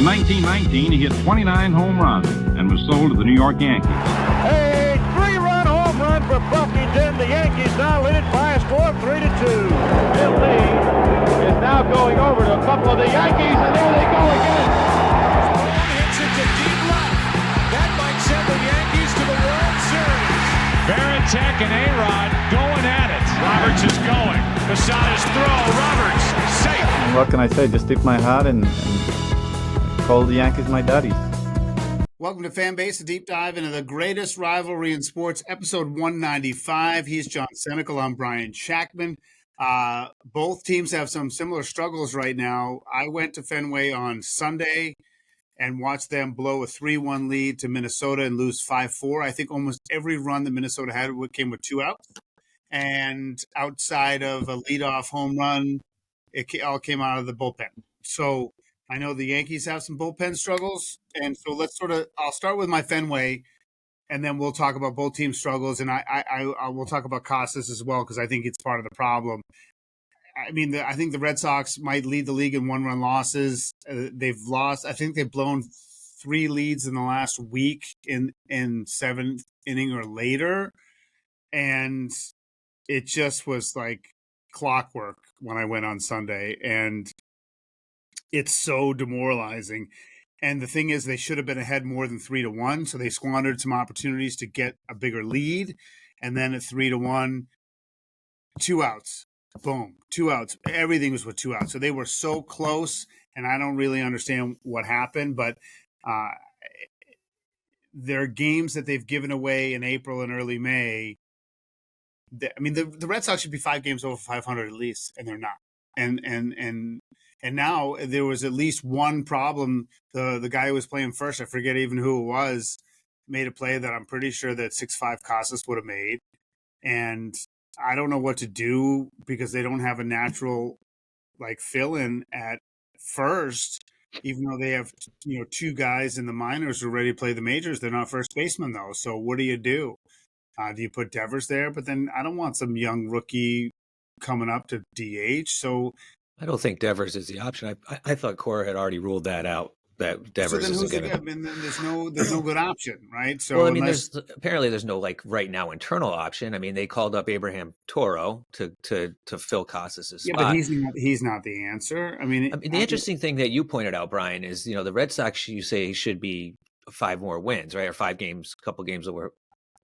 In 1919, he hit 29 home runs and was sold to the New York Yankees. A three-run home run for Buffington. The Yankees now lead it by a score of 3-2. Bill Lee is now going over to a couple of the Yankees, and there they go again. One hits it to deep left. That might send the Yankees to the World Series. Varitek and A-Rod going at it. Roberts is going. Posada's throw. Roberts safe. What can I say? Just tip my hat and call the Yankees my daddies. Welcome to Fanbase, a deep dive into the greatest rivalry in sports, episode 195. He's John Senecal. I'm Brian Shackman. Both teams have some similar struggles right now. I went to Fenway on Sunday and watched them blow a 3-1 lead to Minnesota and lose 5-4. I think almost every run that Minnesota had came with 2 outs. And outside of a leadoff home run, it all came out of the bullpen. So I know the Yankees have some bullpen struggles. And so I'll start with my Fenway, and then we'll talk about both teams' struggles. And I will talk about Casas as well, because I think it's part of the problem. I mean, I think the Red Sox might lead the league in one-run losses. They've lost. I think they've blown 3 leads in the last week in 7th inning or later. And it just was like clockwork when I went on Sunday. And it's so demoralizing. And the thing is, they should have been ahead more than 3-1. So they squandered some opportunities to get a bigger lead. And then at 3-1, 2 outs. Boom, 2 outs. Everything was with 2 outs. So they were so close, and I don't really understand what happened, but there are games that they've given away in April and early May. The Red Sox should be 5 games over 500 at least, and they're not. And now there was at least one problem. The guy who was playing first, I forget even who it was, made a play that I'm pretty sure that 6'5" Casas would have made. And I don't know what to do because they don't have a natural fill-in at first, even though they have 2 guys in the minors who are ready to play the majors. They're not first basemen though. So what do? Do you put Devers there? But then I don't want some young rookie coming up to DH. So I don't think Devers is the option. I thought Cora had already ruled that out. That Devers isn't going to. Then there's no good option, right? So well, I mean, there's no right now internal option. I mean, they called up Abraham Toro to fill Casas' spot. Yeah, but he's not the answer. I mean, the interesting thing that you pointed out, Brian, is the Red Sox, you say, should be 5 more wins, right, or 5 games, couple games over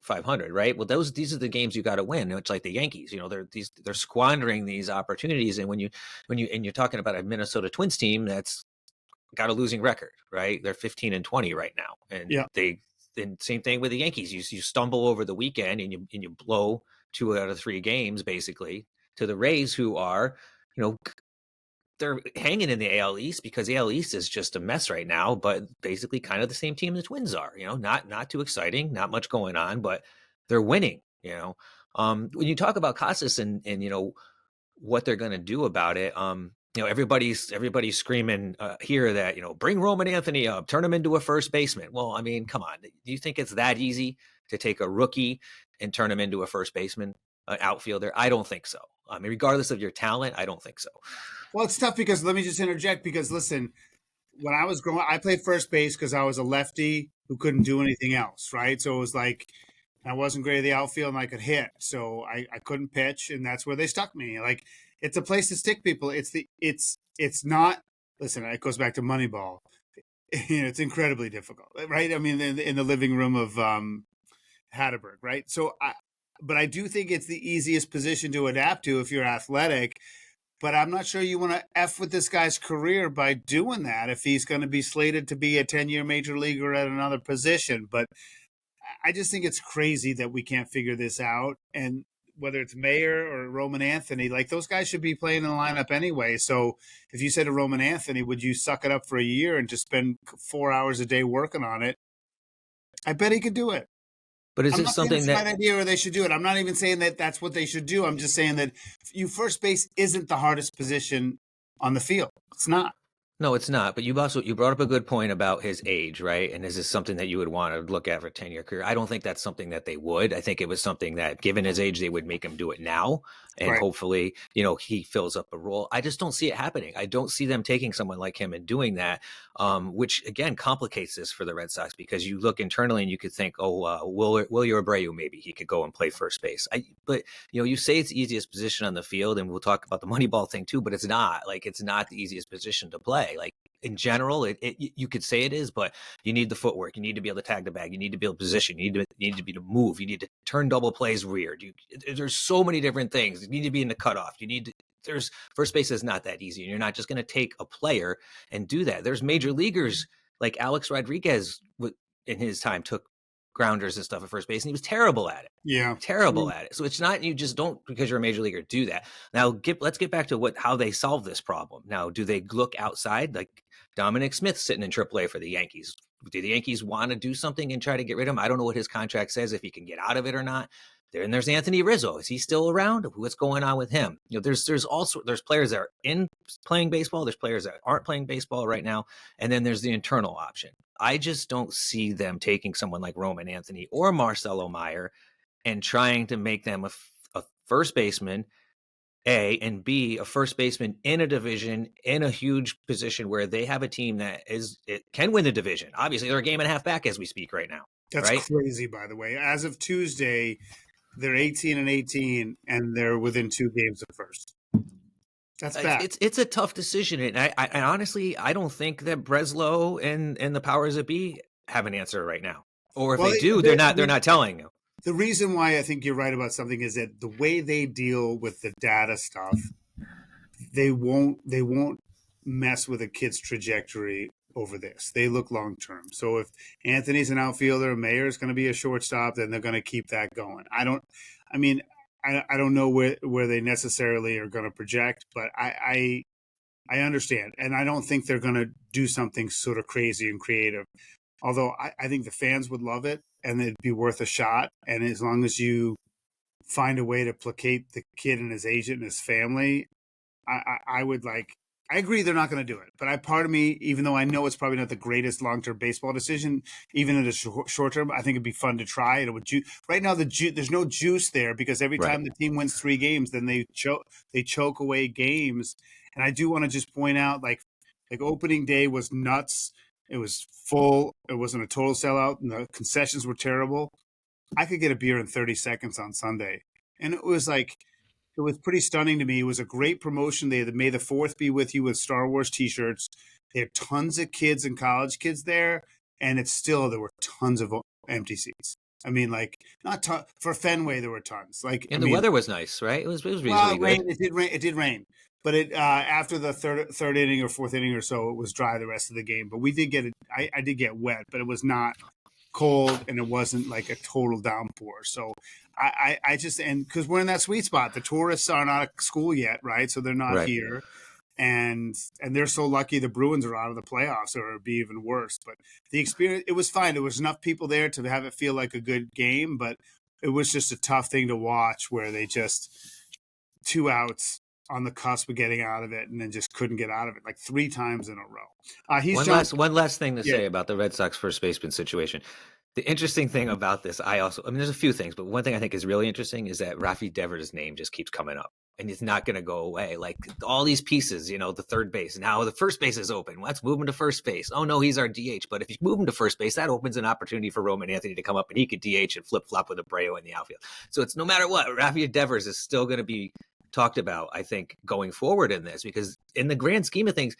500, right? Well, these are the games you got to win. It's like the Yankees, they're squandering these opportunities, and when you're talking about a Minnesota Twins team that's got a losing record, right? They're 15-20 right now, and then same thing with the Yankees. You stumble over the weekend and you blow 2 out of 3 games basically to the Rays, who are they're hanging in the AL East because the AL East is just a mess right now, but basically kind of the same team the Twins are. Not too exciting, not much going on, but they're winning. When you talk about Casas and what they're going to do about it, everybody's screaming here that, bring Roman Anthony up, turn him into a first baseman. Well, I mean, come on. Do you think it's that easy to take a rookie and turn him into a first baseman, an outfielder? I don't think so. I mean, regardless of your talent, I don't think so. Well, it's tough because let me just interject because listen, when I was growing, I played first base because I was a lefty who couldn't do anything else, right? So it was like I wasn't great at the outfield and I could hit, so I couldn't pitch, and that's where they stuck me. Like, it's a place to stick people. It's not. Listen, it goes back to Moneyball. It's incredibly difficult, right? I mean, in the living room of Hatterberg, right? So, but I do think it's the easiest position to adapt to if you're athletic. But I'm not sure you want to F with this guy's career by doing that if he's going to be slated to be a 10-year major leaguer at another position. But I just think it's crazy that we can't figure this out. And whether it's Mayer or Roman Anthony, those guys should be playing in the lineup anyway. So if you said to Roman Anthony, would you suck it up for a year and just spend 4 hours a day working on it? I bet he could do it. But is it something that bad idea or they should do it? I'm not even saying that that's what they should do. I'm just saying that first base isn't the hardest position on the field. It's not. No, it's not. But you brought up a good point about his age, right? And is this something that you would want to look at for a 10-year career? I don't think that's something that they would. I think it was something that, given his age, they would make him do it now, and Right. hopefully, he fills up a role. I just don't see it happening. I don't see them taking someone like him and doing that, which again complicates this for the Red Sox, because you look internally and you could think, Wilyer Abreu, maybe he could go and play first base. But you say it's the easiest position on the field, and we'll talk about the Moneyball thing too, but it's not. Like, it's not the easiest position to play. Like, in general, you could say it is, but you need the footwork. You need to be able to tag the bag. You need to be able to position. You need to be able to move. You need to turn double plays weird. There's so many different things. You need to be in the cutoff. There's first base is not that easy, and you're not just going to take a player and do that. There's major leaguers like Alex Rodriguez in his time took grounders and stuff at first base, and he was terrible at it. Yeah. Terrible at it. So it's not, you just don't, because you're a major leaguer, do that. Now let's get back to how they solve this problem. Now, do they look outside? Like Dominic Smith sitting in AAA for the Yankees. Do the Yankees want to do something and try to get rid of him? I don't know what his contract says, if he can get out of it or not. And there's Anthony Rizzo. Is he still around? What's going on with him? There's players that are playing baseball. There's players that aren't playing baseball right now. And then there's the internal option. I just don't see them taking someone like Roman Anthony or Marcelo Meyer and trying to make them a first baseman, A, and B, a first baseman in a division, in a huge position where they have a team that can win the division. Obviously, they're a game and a half back as we speak right now. That's right? crazy, by the way. As of Tuesday, they're 18-18, and they're within 2 games of first. That's bad. It's a tough decision, and I honestly, I don't think that Breslow and the powers that be have an answer right now. Or if they do, they're not telling you. The reason why I think you're right about something is that the way they deal with the data stuff, they won't mess with a kid's trajectory over this. They look long term. So if Anthony's an outfielder, Mayer's going to be a shortstop, then they're going to keep that going. I don't know where they necessarily are going to project, but I understand, and I don't think they're going to do something sort of crazy and creative. Although I think the fans would love it, and it'd be worth a shot. And as long as you find a way to placate the kid and his agent and his family, I would like. I agree they're not going to do it, but part of me, even though I know it's probably not the greatest long-term baseball decision, even in the short term, I think it'd be fun to try. And it would right now there's no juice there, because every time the team wins 3 games, then they choke away games. And I do want to just point out, like opening day was nuts. It was full. It wasn't a total sellout, and the concessions were terrible. I could get a beer in 30 seconds on Sunday, and it was pretty stunning to me. It was a great promotion. They had May the 4th be with you with Star Wars T-shirts. They had tons of kids and college kids there, and there were tons of empty seats. I mean, for Fenway, there were tons. The weather was nice, right? It was reasonably good. It did rain, but after the third inning or fourth inning or so, it was dry the rest of the game. But we did get it. I did get wet, but it was not cold, and it wasn't like a total downpour. So I just, and because we're in that sweet spot, the tourists are not at school yet, right? So they're not here, and they're so lucky the Bruins are out of the playoffs, or it'd be even worse. But the experience, it was fine. There was enough people there to have it feel like a good game, but it was just a tough thing to watch, where they just 2 outs on the cusp of getting out of it, and then just couldn't get out of it, like 3 times in a row. One last thing to say about the Red Sox first baseman situation. The interesting thing about this, there's a few things, but one thing I think is really interesting is that Rafi Devers' name just keeps coming up, and it's not going to go away. Like all these pieces, the third base, now the first base is open. Let's move him to first base. Oh no, he's our DH. But if you move him to first base, that opens an opportunity for Roman Anthony to come up, and he could DH and flip flop with Abreu in the outfield. So it's no matter what, Rafi Devers is still going to be talked about, I think, going forward in this, because in the grand scheme of things,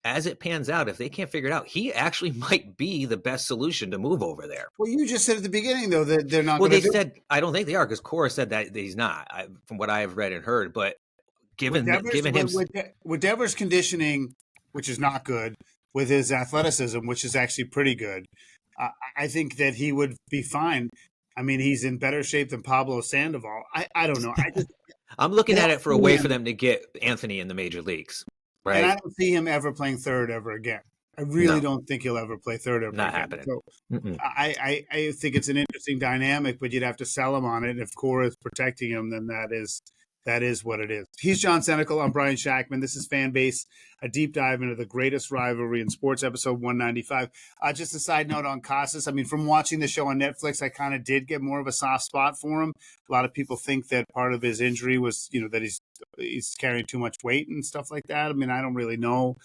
as it pans out, if they can't figure it out, he actually might be the best solution to move over there. Well, you just said at the beginning, though, that they're not. Well, they said, I don't think they are, because Cora said that he's not, from what I have read and heard. But given him with Devers' conditioning, which is not good, with his athleticism, which is actually pretty good, I think that he would be fine. I mean, he's in better shape than Pablo Sandoval. I don't know. I'm looking at it for a way for them to get Anthony in the major leagues, right? And I don't see him ever playing third ever again. I really don't think he'll ever play third ever Not again. happening. So I think it's an interesting dynamic, but you'd have to sell him on it. And if Cora is protecting him, then that is That is what it is. He's John Senecal. I'm Brian Shackman. This is Fan Base, a deep dive into the greatest rivalry in sports, episode 195. Just a side note on Casas. I mean, from watching the show on Netflix, I kind of did get more of a soft spot for him. A lot of people think that part of his injury was, that he's carrying too much weight and stuff like that. I mean, I don't really know.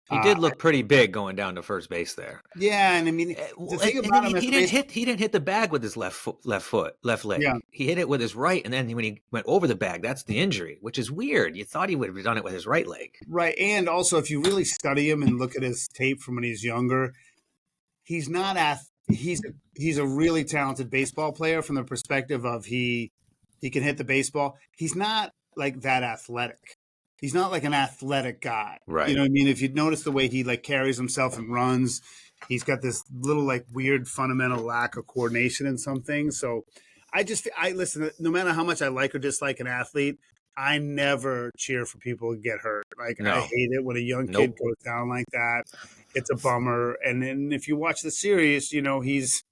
He did look pretty big going down to first base there. Yeah, and I mean, the thing about him, he didn't hit the bag with his left leg. Yeah. He hit it with his right, and then when he went over the bag, that's the injury, which is weird. You thought he would have done it with his right leg, right? And also, if you really study him and look at his tape from when he's younger, he's not he's a really talented baseball player from the perspective of he can hit the baseball. He's not like that athletic. He's not like an athletic guy. Right. You know what I mean? If you notice the way he like carries himself and runs, he's got this little like weird fundamental lack of coordination in some things. So I listen, no matter how much I like or dislike an athlete, I never cheer for people to get hurt. Like No. I hate it when a young kid goes down like that. It's a bummer. And then if you watch the series, he's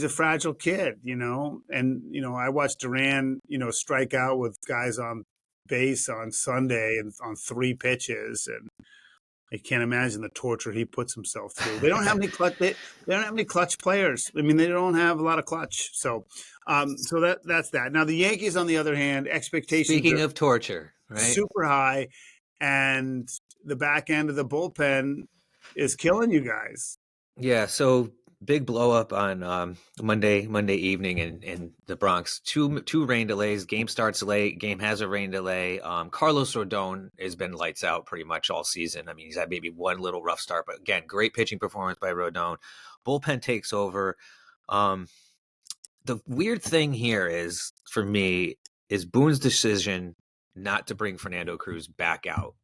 a fragile kid, and, I watched Duran, strike out with guys on base on Sunday and on 3 pitches, and I can't imagine the torture he puts himself through. They don't have any clutch. They don't have any clutch players. I mean, they don't have a lot of clutch. So, that's that. Now the Yankees, on the other hand, expectations. Speaking of torture, right? Super high, and the back end of the bullpen is killing you guys. Yeah. So big blow up on Monday evening in the Bronx. Two rain delays. Game starts late. Game has a rain delay. Carlos Rodon has been lights out pretty much all season. I mean, he's had maybe one little rough start, but again, great pitching performance by Rodon. Bullpen takes over. The weird thing here is, for me, is Boone's decision not to bring Fernando Cruz back out.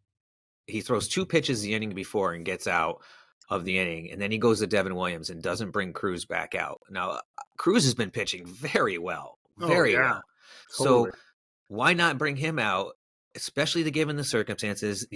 He throws 2 pitches the inning before and gets out of the inning, and then he goes to Devin Williams and doesn't bring Cruz back out. Now, Cruz has been pitching very well, very well. Totally. So why not bring him out, especially given the circumstances?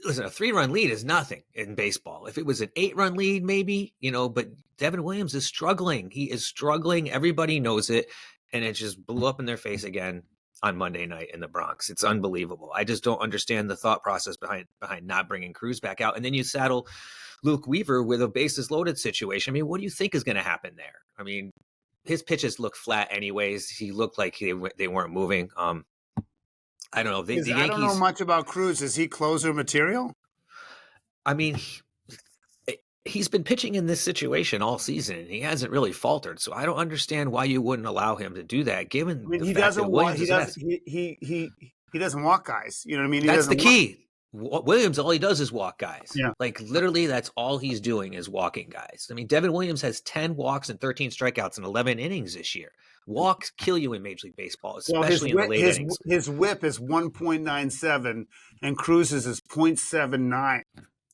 Listen, a 3-run lead is nothing in baseball. If it was an 8-run lead, maybe, but Devin Williams is struggling. He is struggling. Everybody knows it, and it just blew up in their face again on Monday night in the Bronx. It's unbelievable. I just don't understand the thought process behind not bringing Cruz back out. And then you saddle Luke Weaver with a bases loaded situation. I mean, what do you think is going to happen there? I mean, his pitches look flat anyways. He looked like they weren't moving. I don't know. The Yankees, I don't know much about Cruz. Is he closer material? I mean, he's been pitching in this situation all season, and he hasn't really faltered. So I don't understand why you wouldn't allow him to do that. Given the he fact doesn't that walk. Williams He doesn't walk guys. You know what I mean? That's the key. Williams, all he does is walk guys. Yeah. Like literally that's all he's doing is walking guys. I mean, Devin Williams has 10 walks and 13 strikeouts in 11 innings this year. Walks kill you in Major League Baseball, especially in the late innings. His whip is 1.97 and Cruz's is 0.79.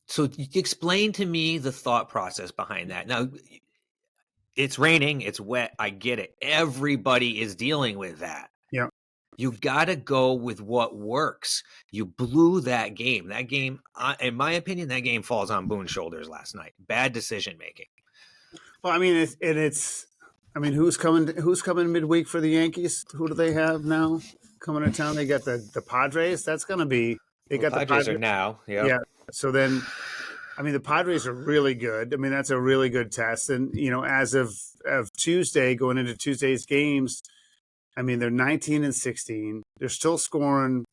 So explain to me the thought process behind that. Now, it's raining, it's wet, I get it. Everybody is dealing with that. Yeah. You got to go with what works. You blew that game. That game, in my opinion, that game falls on Boone's shoulders last night. Bad decision making. Well, I mean, who's coming midweek for the Yankees? Who do they have now coming to town? They got the Padres. That's going to be. The Padres are now. Yep. Yeah. So then, I mean, the Padres are really good. I mean, that's a really good test. And as of Tuesday, going into Tuesday's games, I mean, they're 19 and 16. They're still scoring.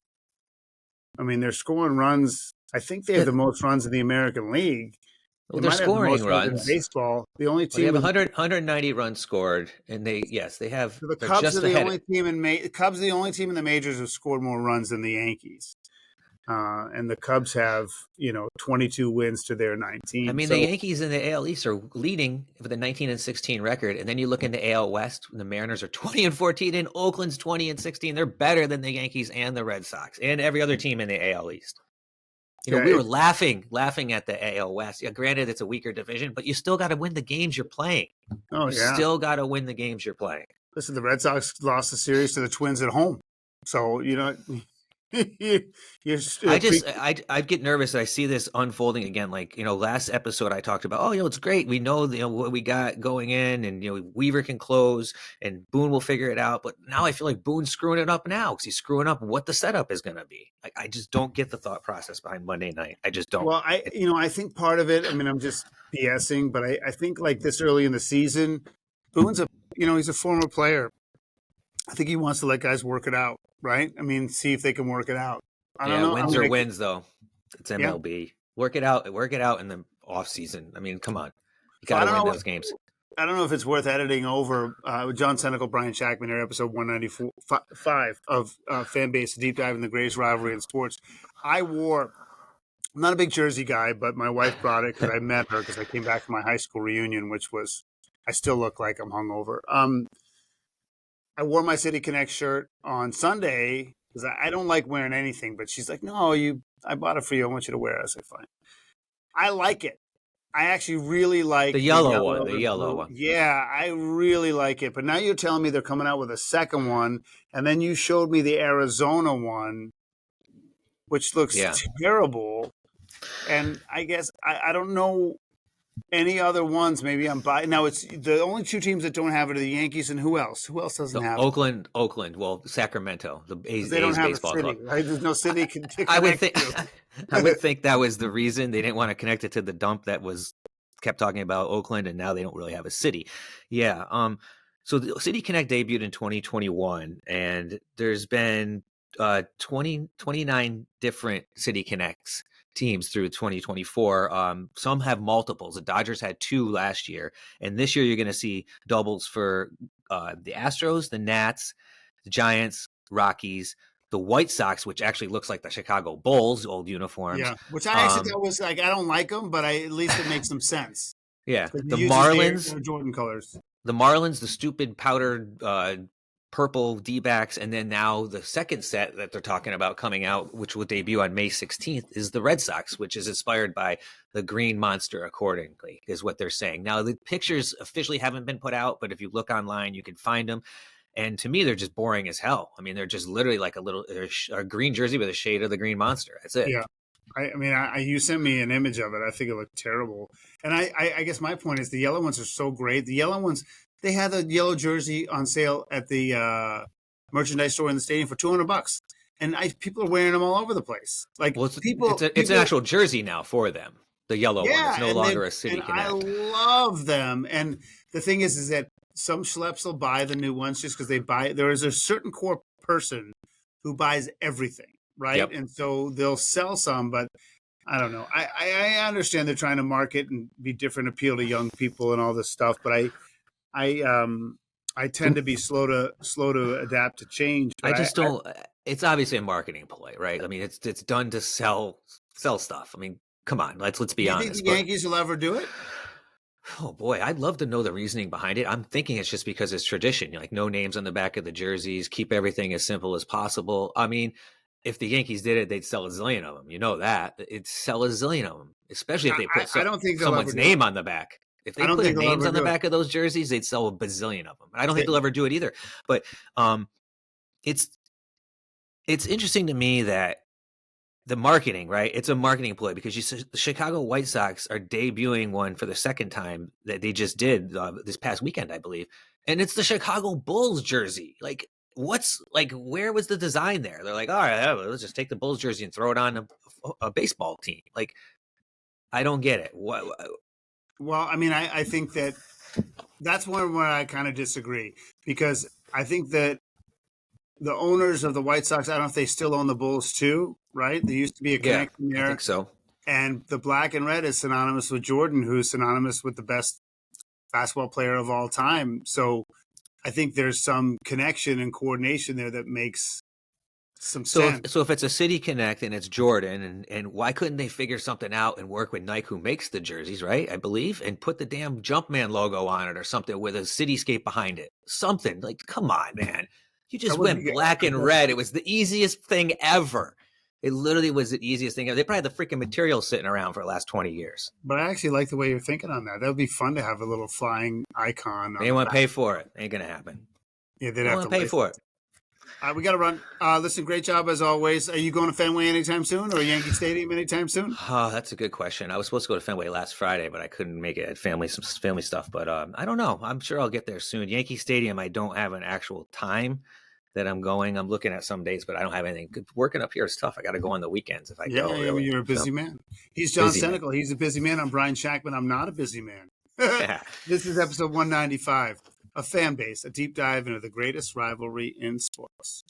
I mean, they're scoring runs. I think they have the most runs in the American League. Well, they're scoring runs in baseball. The only team they have 190 runs scored, and they have. So the Cubs are the only team Cubs are the only team in the majors who scored more runs than the Yankees. And the Cubs have, 22 wins to their 19. I mean, the Yankees in the AL East are leading with a 19 and 16 record. And then you look into AL West, the Mariners are 20 and 14 and Oakland's 20 and 16. They're better than the Yankees and the Red Sox and every other team in the AL East. We were laughing at the AL West. Yeah, granted, it's a weaker division, but you still got to win the games you're playing. Oh, you still got to win the games you're playing. Listen, the Red Sox lost the series to the Twins at home. So, I'd get nervous. I see this unfolding again. Like, last episode I talked about, it's great. We know, what we got going in, and, Weaver can close and Boone will figure it out. But now I feel like Boone's screwing it up now because he's screwing up what the setup is going to be. Like, I just don't get the thought process behind Monday night. I just don't. Well, I think part of it, I mean, I'm just BSing, but I think like this early in the season, Boone's he's a former player. I think he wants to let guys work it out, right? I mean, see if they can work it out. I don't know. Wins or wins, though. It's MLB. Yeah. Work it out in the off season. I mean, come on. You got to win those games. I don't know if it's worth editing over John Senecal, Brian Shackman here, episode 195 of Fanbase, Deep Dive in the Greatest Rivalry in Sports. I'm not a big jersey guy, but my wife brought it because I met her because I came back from my high school reunion, which was, I still look like I'm hungover. I wore my City Connect shirt on Sunday because I don't like wearing anything, but she's like, no, I bought it for you. I want you to wear it. I said, fine. I like it. I actually really like the yellow one. The yellow one. Yeah, I really like it. But now you're telling me they're coming out with a second one, and then you showed me the Arizona one, which looks terrible. And I guess I don't know any other ones. Maybe I'm buying. Now, it's the only two teams that don't have it are the Yankees, and who else? Who else doesn't have it? Oakland. Well, Sacramento. The A's baseball club. Right? There's no city. I would think. I would think that was the reason they didn't want to connect it to the dump that was kept talking about Oakland, and now they don't really have a city. Yeah. So the City Connect debuted in 2021, and there's been 29 different City Connects teams through 2024. Some have multiples. The Dodgers had 2 last year, and this year you're going to see doubles for the Astros, the Nats, the Giants, Rockies, the White Sox, which actually looks like the Chicago Bulls old uniforms. Yeah, which I actually thought was like, I don't like them, but at least it makes some sense. Yeah, the Marlins, their Jordan colors. The Marlins, the stupid powdered purple D-backs, and then now the second set that they're talking about coming out, which will debut on May 16th, is the Red Sox, which is inspired by the green monster accordingly, is what they're saying. Now, the pictures officially haven't been put out, but if you look online, you can find them. And to me, they're just boring as hell. I mean, they're just literally like a green jersey with a shade of the green monster. That's it. Yeah. You sent me an image of it. I think it looked terrible. And I guess my point is the yellow ones are so great. The yellow ones, they had the yellow jersey on sale at the merchandise store in the stadium for $200. And people are wearing them all over the place. Like, well, it's an actual jersey now for them. The yellow one. It's no longer a City Connect. I love them. And the thing is that some schleps will buy the new ones just because there is a certain core person who buys everything, right? Yep. And so they'll sell some, but I don't know. I understand they're trying to market and be different, appeal to young people and all this stuff, but I tend to be slow to adapt to change. I just don't. It's obviously a marketing play, right? I mean, it's done to sell stuff. I mean, come on, let's be honest. You think the Yankees will ever do it? Oh boy, I'd love to know the reasoning behind it. I'm thinking it's just because it's tradition, like no names on the back of the jerseys, keep everything as simple as possible. I mean, if the Yankees did it, they'd sell a zillion of them. You know that. It'd sell a zillion of them, especially if they put someone's name on the back. If they put names on the back of those jerseys, they'd sell a bazillion of them. I don't think they'll ever do it either. But it's interesting to me that the marketing, right? It's a marketing play because the Chicago White Sox are debuting one for the second time that they just did this past weekend, I believe. And it's the Chicago Bulls jersey. Like, where was the design there? They're like, all right, let's just take the Bulls jersey and throw it on a baseball team. Like, I don't get it. Well, I mean, I think that's one where I kind of disagree because I think that the owners of the White Sox, I don't know if they still own the Bulls too, right? There used to be a connection there. I think so. And the black and red is synonymous with Jordan, who's synonymous with the best basketball player of all time. So I think there's some connection and coordination there that makes some sense. So if it's a City Connect and it's Jordan, and why couldn't they figure something out and work with Nike, who makes the jerseys, right? I believe, and put the damn Jumpman logo on it or something with a cityscape behind it. Something like, come on, man. You just went black and red. It was the easiest thing ever. It literally was the easiest thing ever. They probably had the freaking material sitting around for the last 20 years. But I actually like the way you're thinking on that. That would be fun to have a little flying icon. They want to pay for it. Ain't going to happen. Yeah, they'd have to pay for it. We got to run. Listen, great job as always. Are you going to Fenway anytime soon or Yankee Stadium anytime soon? Oh, that's a good question. I was supposed to go to Fenway last Friday, but I couldn't make it. I had some family stuff. But I don't know. I'm sure I'll get there soon. Yankee Stadium, I don't have an actual time that I'm going. I'm looking at some dates, but I don't have anything. Working up here is tough. I got to go on the weekends if I go. Really. You're a busy man. He's John Senecal. He's a busy man. I'm Brian Shackman. I'm not a busy man. This is episode 195, a fan base, a deep dive into the greatest rivalry in sports.